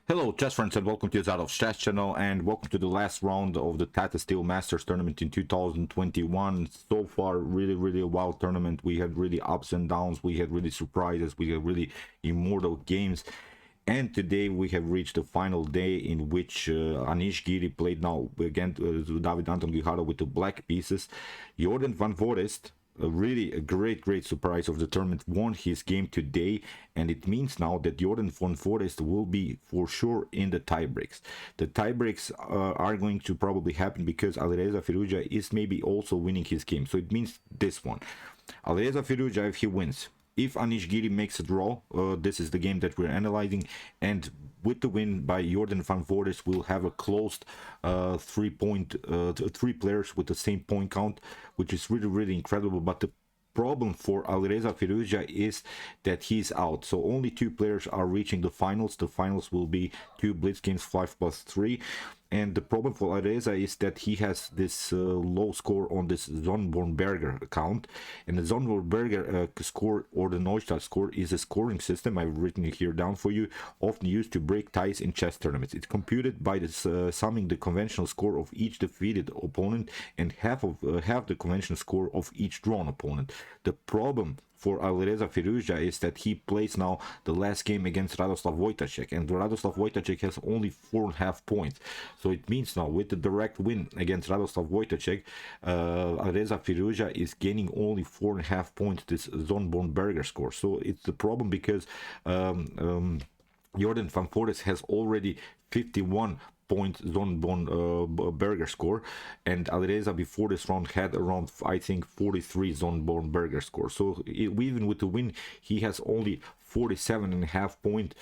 Hello, chess friends, and welcome to Zadov's Chess channel, and welcome to the last round of the Tata Steel Masters tournament in 2021. So far, really a wild tournament. We had really ups and downs, we had really surprises, we had really immortal games. And today we have reached the final day in which Anish Giri played now against David Anton Guijarro with the black pieces. Jorden van Foreest, a great surprise of the tournament, won his game today, and it means now that Jorden van Foreest will be for sure in the tiebreaks. The tiebreaks are going to probably happen because Alireza Firouzja is maybe also winning his game, so it means this one. Alireza Firouzja, if he wins, if Anish Giri makes a draw, this is the game that we're analyzing, and with the win by Jorden van Foreest, we'll have a closed three players with the same point count, which is really incredible. But the problem for Alireza Firouzja is that he's out, so only two players are reaching the finals. The finals will be two blitz games, 5+3. And the problem for Alireza is that he has this low score on this Zonbornberger account. And the Zonbornberger score, or the Neustadt score, is a scoring system, I've written it here down for you, often used to break ties in chess tournaments. It's computed by this, summing the conventional score of each defeated opponent and half the conventional score of each drawn opponent. The problem for Alireza Firouzja is that he plays now the last game against Radoslaw Wojtaszek, and Radoslaw Wojtaszek has only 4.5 points. So it means now with the direct win against Radoslaw Wojtaszek, Alireza Firouzja is gaining only 4.5 points, this Zonbornberger score. So it's the problem because Jorden van Foreest has already 51 point Zonbornberger score, and Alireza before this round had around, I think, 43 Zonbornberger score. So even with the win, he has only 47.5 point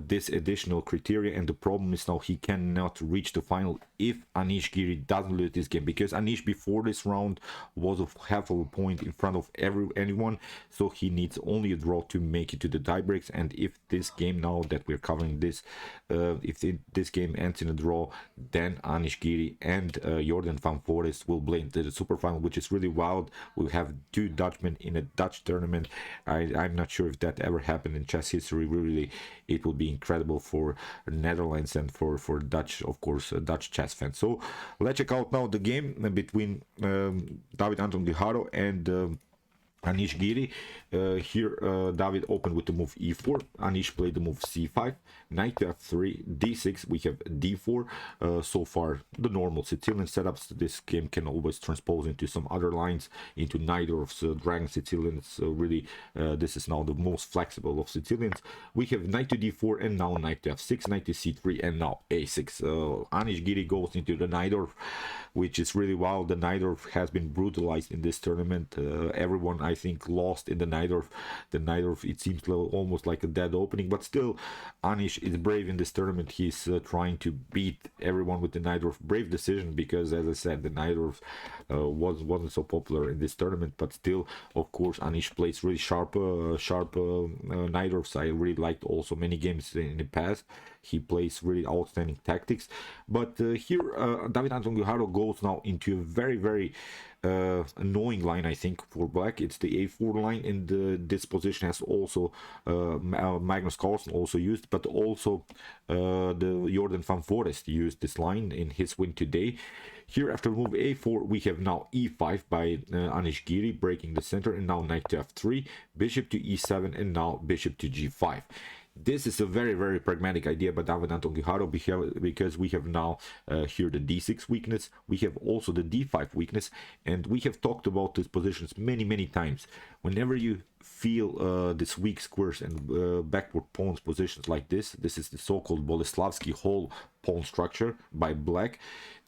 this additional criteria, and the problem is now he cannot reach the final if Anish Giri doesn't lose this game, because Anish before this round was of half of a point in front of anyone, so he needs only a draw to make it to the tiebreaks. And if this game now that we're covering this, this game ends in a draw, then Anish Giri and Jorden van Foreest will play into the super final, which is really wild. We'll have two Dutchmen in a Dutch tournament. I'm not sure if that ever happened in chess history. Really, it will be incredible for Netherlands and for Dutch, of course, Dutch chess fans. So let's check out now the game between David Anton Guijarro and Anish Giri. Here David opened with the move e4, Anish played the move c5, knight to f3, d6, we have d4. So far the normal Sicilian setups. This game can always transpose into some other lines, into neither of the Dragon Sicilians. So really this is now the most flexible of Sicilians. We have knight to d4 and now knight to f6, knight to c3 and now a6. Anish Giri goes into the Najdorf, which is really wild. The Najdorf has been brutalized in this tournament. Everyone, I think, lost in the Najdorf. The Najdorf, it seems almost like a dead opening, but still Anish is brave in this tournament. He's trying to beat everyone with the Najdorf. Brave decision, because as I said, the Najdorf wasn't so popular in this tournament, but still, of course, Anish plays really sharp Najdorfs. I really liked also many games in the past. He plays really outstanding tactics. But here David Anton Guijarro goes now into a very annoying line, I think, for black. It's the a4 line, and this position has also Magnus Carlsen also used, but also the Jorden van Foreest used this line in his win today. Here after move a4 we have now e5 by Anish Giri, breaking the center, and now knight to f3, bishop to e7, and now bishop to g5. This is a very pragmatic idea by David Anton Guijarro, because we have now here the d6 weakness, we have also the d5 weakness, and we have talked about these positions many times. Whenever you feel these weak squares and backward pawns positions like this is the so-called Boleslavsky whole pawn structure by black,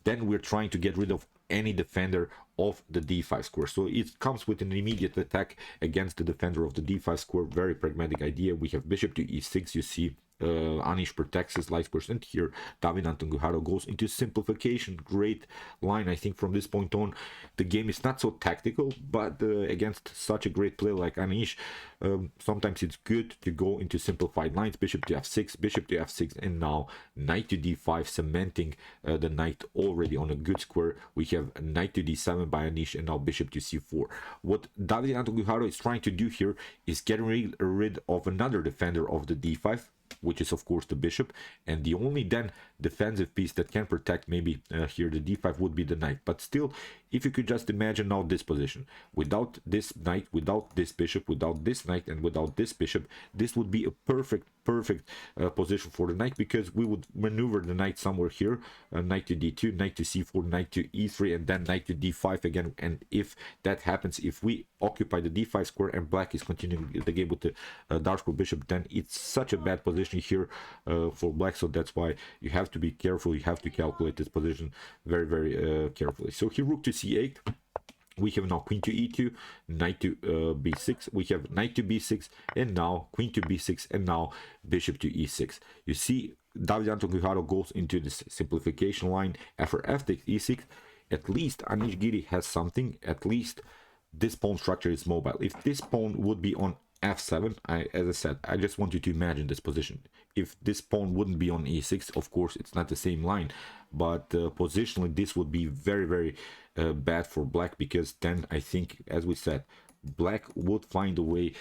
then we're trying to get rid of any defender of the d5 square. So it comes with an immediate attack against the defender of the d5 square. Very pragmatic idea. We have bishop to e6. You see Anish protects his light squares, and here David Anton Guijarro goes into simplification. Great line, I think. From this point on, the game is not so tactical, but against such a great player like Anish, sometimes it's good to go into simplified lines. Bishop to f6, and now knight to d5, cementing the knight already on a good square. We have knight to d7 by Anish, and now bishop to c4. What David Anton Guijarro is trying to do here is getting rid of another defender of the d5 which is of course the bishop, and the only then defensive piece that can protect maybe here the d5 would be the knight. But still, if you could just imagine now this position, without this knight, without this bishop, without this knight, and without this bishop, this would be a perfect position for the knight, because we would maneuver the knight somewhere here, knight to d2, knight to c4, knight to e3, and then knight to d5 again. And if that happens, if we occupy the d5 square and black is continuing the game with the dark square bishop, then it's such a bad position here for black. So that's why you have to be careful, you have to calculate this position very carefully. So here rook to c8, we have now queen to e2, knight to b6, we have knight to b6, and now queen to b6, and now bishop to e6. You see, Anton Guijarro goes into this simplification line. After f takes e6, at least Anish Giri has something. At least this pawn structure is mobile. If this pawn would be on f7, as I said, I just want you to imagine this position. If this pawn wouldn't be on e6, of course it's not the same line, but positionally this would be very bad for black, because then I think, as we said, black would find a way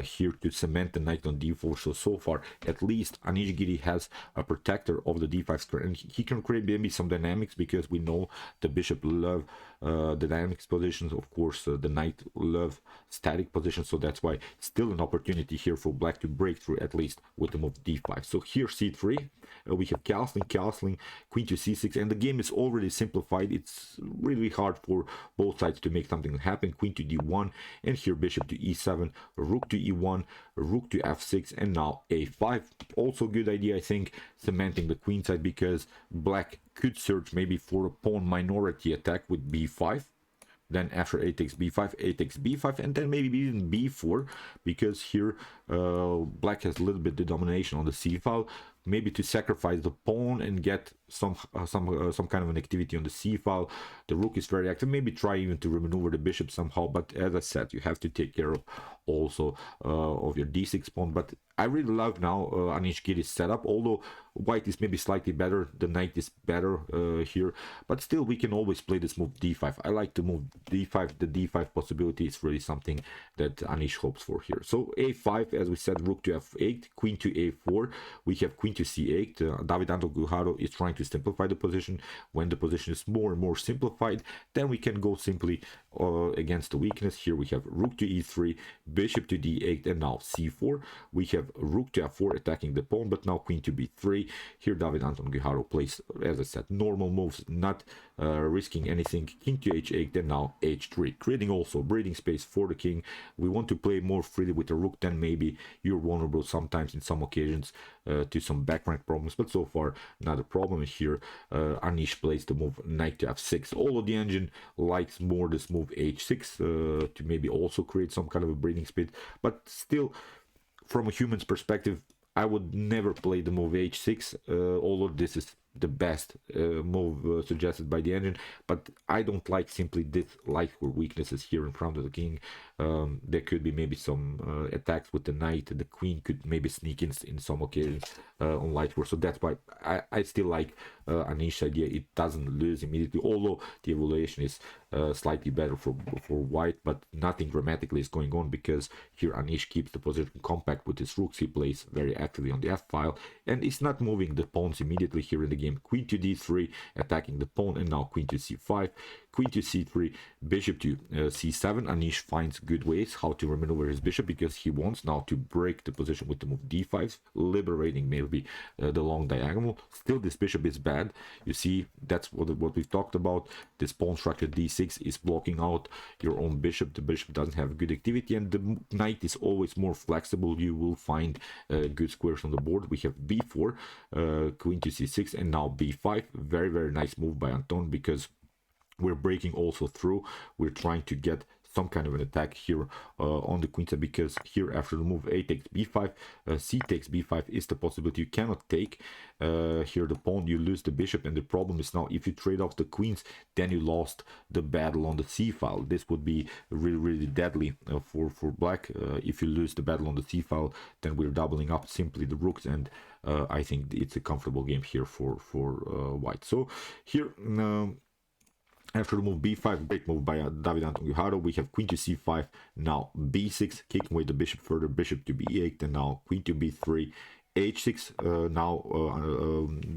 here to cement the knight on d4. So far at least Anish Giri has a protector of the d5 square, and he can create maybe some dynamics, because we know the bishop love the dynamics positions. Of course the knight love static positions, so that's why still an opportunity here for black to break through, at least with the move d5. So here c3, we have castling, queen to c6, and the game is already simplified. It's really hard for both sides to make something happen. Queen to d1, and here bishop to e7, rook to e1, rook to f6, and now a5. Also good idea, I think, cementing the queen side, because black could search maybe for a pawn minority attack with b5. Then after a takes b5, a takes b5, and then maybe even b4, because here black has a little bit the domination on the c file. Maybe to sacrifice the pawn and get some kind of an activity on the c file. The rook is very active. Maybe try even to maneuver the bishop somehow. But as I said, you have to take care of also of your d6 pawn. But I really love now Anish Giri's setup. Although white is maybe slightly better, the knight is better here. But still, we can always play this move d5. I like to move d5. The d5 possibility is really something that Anish hopes for here. So a5, as we said, rook to f8, queen to a4. We have queen to c8. Anton Guijarro is trying to simplify the position. When the position is more and more simplified, then we can go simply against the weakness. Here we have rook to e3, bishop to d8, and now c4. We have rook to f4 attacking the pawn, but now queen to b3. Here Anton Guijarro plays, as I said, normal moves, not risking anything. King to h8, then now h3, creating also breathing space for the king. We want to play more freely with the rook, then maybe you're vulnerable sometimes in some occasions to some back rank problems, but so far not a problem. Here Anish plays the move knight to f6. Although the engine likes more this move h6 to maybe also create some kind of a breathing space, but still, from a human's perspective, I would never play the move h6, although this is the best move suggested by the engine. But I don't like simply this light or weaknesses here in front of the king. There could be maybe some attacks with the knight, and the queen could maybe sneak in some occasions on light war. So that's why I still like Anish's idea. It doesn't lose immediately, although the evaluation is slightly better for white, but nothing dramatically is going on, because here Anish keeps the position compact with his rooks. He plays very actively on the f file, and is not moving the pawns immediately here in the game. Queen to d3, attacking the pawn, and now queen to c5, queen to c3, bishop to c7. Anish finds good ways how to maneuver his bishop, because he wants now to break the position with the move d5, liberating maybe the long diagonal. Still, this bishop is bad. You see, that's what we've talked about. This pawn structure d6 is blocking out your own bishop. The bishop doesn't have good activity, and the knight is always more flexible. You will find good squares on the board. We have b4, queen to c6, and now b5. Very nice move by Anton, because we're breaking also through. We're trying to get some kind of an attack here on the queen side, because here after the move a takes b5, c takes b5 is the possibility. You cannot take here the pawn, you lose the bishop, and the problem is now if you trade off the queens, then you lost the battle on the c file. This would be really deadly for black. If you lose the battle on the c file, then we're doubling up simply the rooks, and I think it's a comfortable game here for white. So here after the move b5, great move by Anton Guijarro. We have queen to c5, now b6, kicking away the bishop further, bishop to b8, and now queen to b3, h6. Now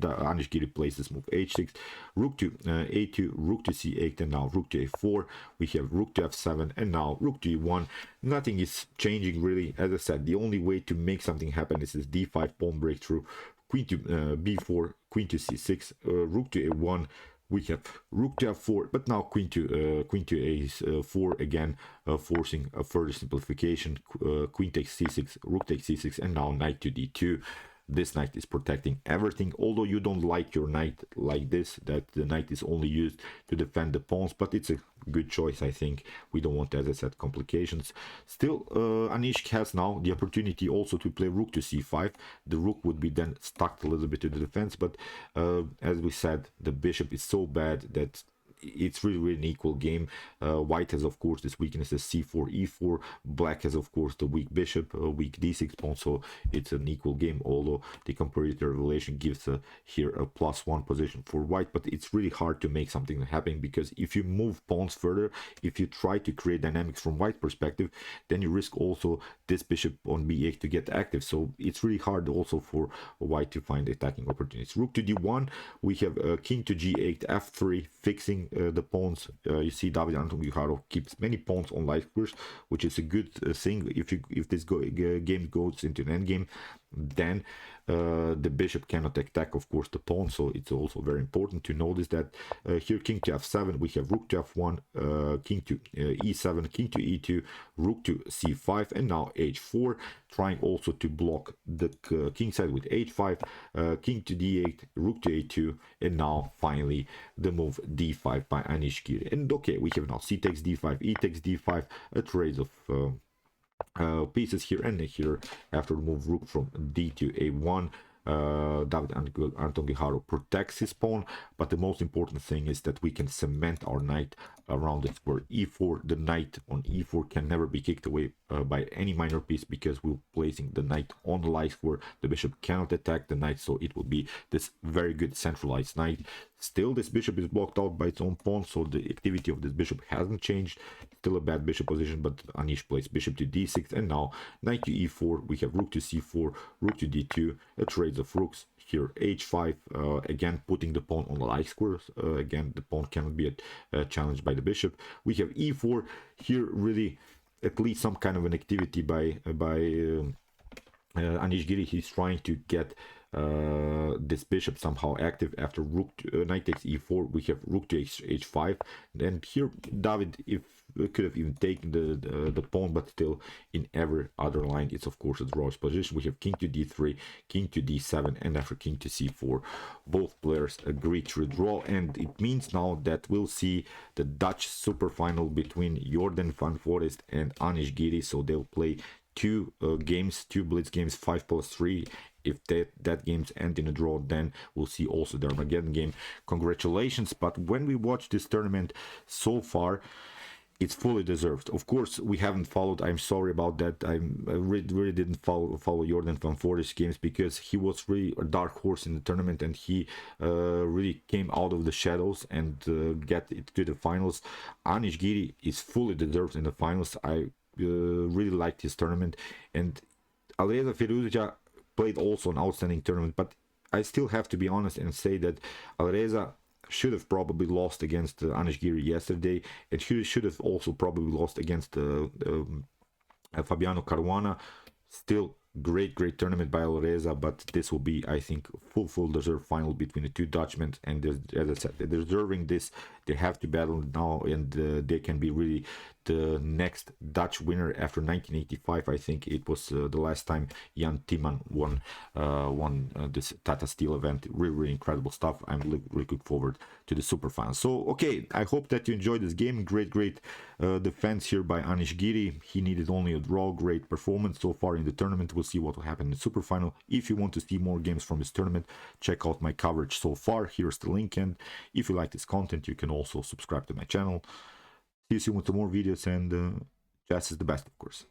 the Anish Giri plays this move h6, rook to a2, rook to c8, and now rook to a4. We have rook to f7, and now rook to e1. Nothing is changing really. As I said, the only way to make something happen is this d5 pawn breakthrough, queen to b4, queen to c6, rook to a1. We have rook to f4, but now queen to a4 again, forcing a further simplification. Queen takes c6, rook takes c6, and now knight to d2. This knight is protecting everything, although you don't like your knight like this, that the knight is only used to defend the pawns, but it's a good choice, I think. We don't want, as I said, complications. Still, Anish has now the opportunity also to play rook to c5. The rook would be then stuck a little bit to the defense, but as we said, the bishop is so bad that it's really an equal game. White has, of course, this weakness as c4, e4. Black has, of course, the weak bishop, weak d6 pawn, so it's an equal game, although the comparator relation gives here a +1 position for white. But it's really hard to make something happen, because if you move pawns further, if you try to create dynamics from white perspective, then you risk also this bishop on b8 to get active. So it's really hard also for white to find attacking opportunities. Rook to d1, we have king to g8, f3, fixing the pawns. You see Anton Guijarro keeps many pawns on light squares, which is a good thing. If this game goes into an endgame, then the bishop cannot attack, of course, the pawn. So it's also very important to notice that here king to f7, we have rook to f1, king to e7, king to e2, rook to c5, and now h4, trying also to block the king side with h5, king to d8, rook to a2, and now finally the move d5 by Anish Giri. And okay, we have now c takes d5, e takes d5, a trade of pieces here and here. After the move rook from d to a1, Anton Guijarro protects his pawn, but the most important thing is that we can cement our knight around the square e4. The knight on e4 can never be kicked away by any minor piece, because we're placing the knight on the light square. The bishop cannot attack the knight, so it will be this very good centralized knight. Still, this bishop is blocked out by its own pawn, so the activity of this bishop hasn't changed. Still a bad bishop position, but Anish plays bishop to d6, and now knight to e4. We have rook to c4, rook to d2, a trade of rooks. Here h5, again putting the pawn on the light square. Again, the pawn cannot be challenged by the bishop. We have e4 here, really at least some kind of an activity by Anish Giri. He's trying to get this bishop somehow active. After rook knight takes e4, we have rook to h5, and here David, if could have even taken the pawn, but still in every other line it's of course a drawish position. We have king to d3, king to d7, and after king to c4, both players agree to draw, and it means now that we'll see the Dutch super final between Jorden van Foreest and Anish Giri. So they'll play two blitz games, 5+3. If that games end in a draw, then we'll see also the Armageddon game. Congratulations. But when we watch this tournament so far, it's fully deserved. Of course, we haven't followed. I'm sorry about that. I really didn't follow Jorden van Foreest games, because he was really a dark horse in the tournament, and he really came out of the shadows and get it to the finals. Anish Giri is fully deserved in the finals. I really liked his tournament, and Alireza Firouzja played also an outstanding tournament, but I still have to be honest and say that Alireza should have probably lost against Anish Giri yesterday, and he should have also probably lost against Fabiano Caruana. Still great tournament by Alireza, but this will be, I think, full deserved final between the two Dutchmen, and as I said, they're deserving this. They have to battle now, and they can be really the next Dutch winner after 1985. I think it was the last time Jan Timman won this Tata Steel event. Really incredible stuff. I'm really looking forward to the super final. So okay, I hope that you enjoyed this game. Great defense here by Anish Giri. He needed only a draw. Great performance so far in the tournament. We'll see what will happen in the super final. If you want to see more games from this tournament, check out my coverage so far. Here's the link, and if you like this content, you can also subscribe to my channel. See you soon with some more videos, and chess is the best, of course.